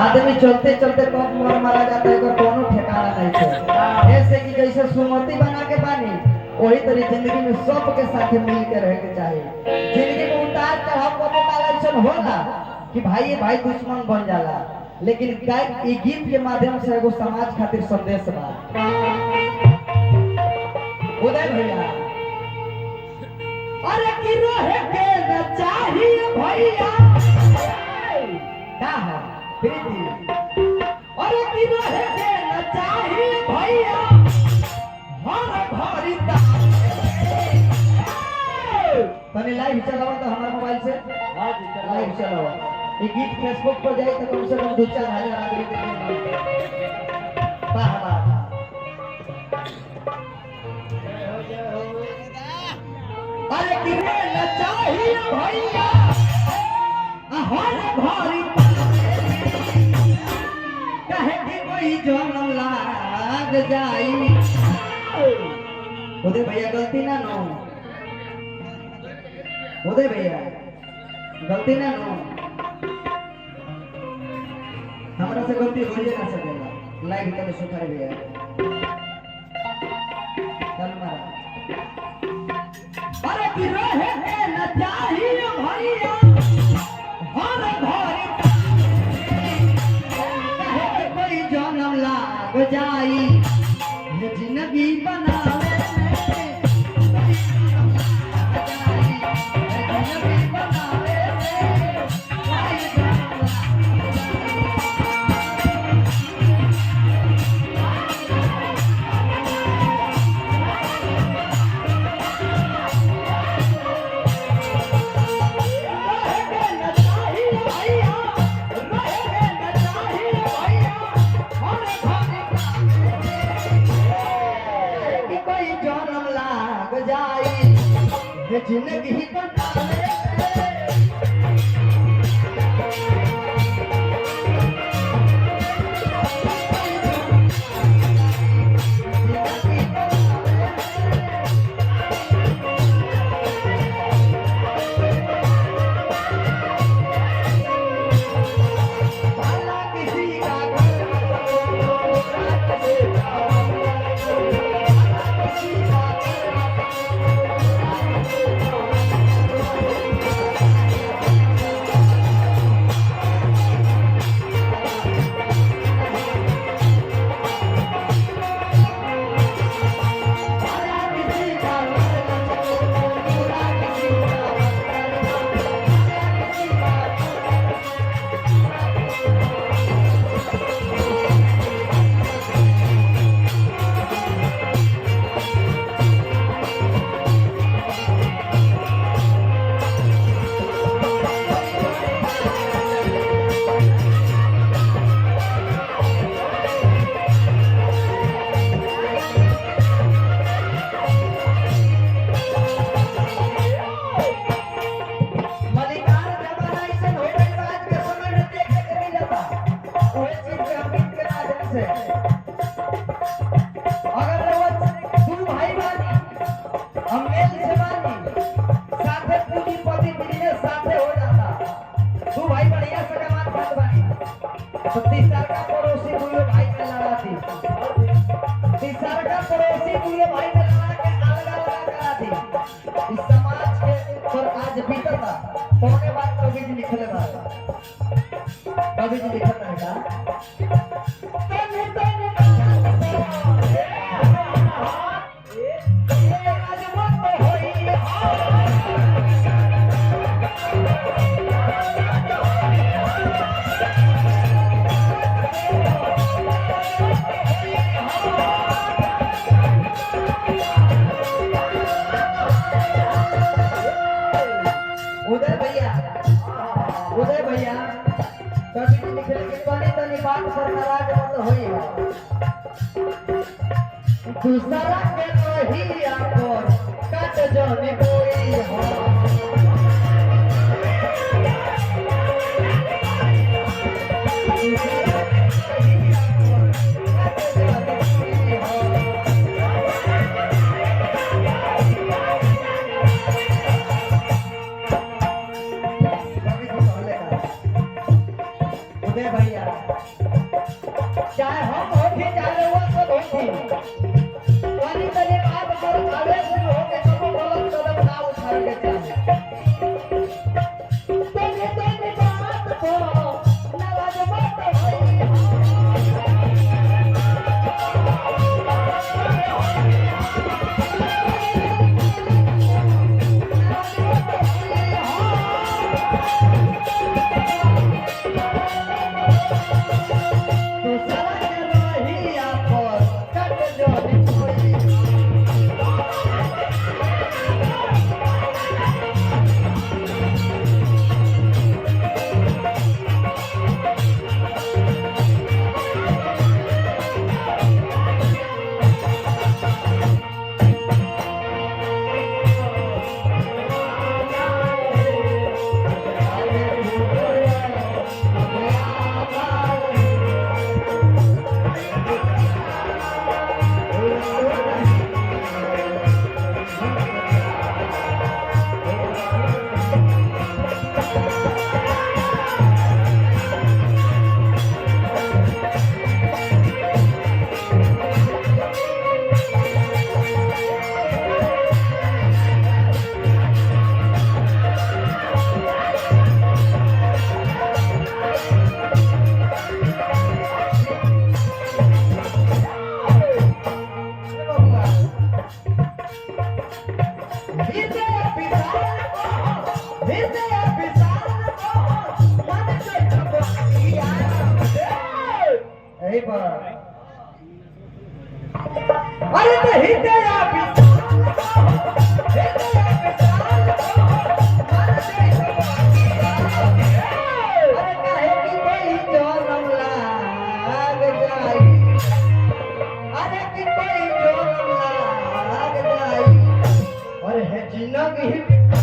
आदमी चलते चलते कब मर मारा जाता है कोनो ठिकाना नहीं है। ऐसे कि जैसे सुमति बना के बानी वही तरह जिंदगी में सबके साथ मिल के रह के चाहिए। जिंदगी में उतार चढ़ाव को कालेक्शन होला कि भाई भाई दुश्मन बन जाला, लेकिन ये गीत के माध्यम से एगो समाज खातिर संदेश बा। उदय भैया अरे कि रहे के न चाहिए भैया का है प्रीति, अरे कि रहे के न चाहिए भैया हर घड़ी तनी लाइव चलाओ तो हमारे मोबाइल से। हां जी लाइव चलाओ। ये गीत फेसबुक पर जाए तो कम से कम 2-4 हजार आदमी देखेंगे। वाह वाह अरे किरे न चाहिए भैया हर घड़ी कहे कि कोई जन्म लाग जाई। उदय भैया गलती ना नो, उदय भैया गलती ना नो, हमरा से गलती हो ही ना सकेला। लाइक कर सुखार भैया अरे कि रहे न चाहिए भैया हर घड़ी कहे कोई जन्म लाग जाई ये जिंदगी बनावे जिंदगी ही बनावे दूसरा के लोहिया पर कट जाने कोई हो उदय भैया चाहे हम होगी चाहे वो सब होगी पानी का एक बात अगर आवेश में हो के कबो गलत कदम ना उठाए के चाहे तेरे बात को नाराज मत होई अरे तो हिते या अरे काहे की कोई जोरम लाग जाई अरे की कोई जोरम लाग जाई अरे है जिंदगी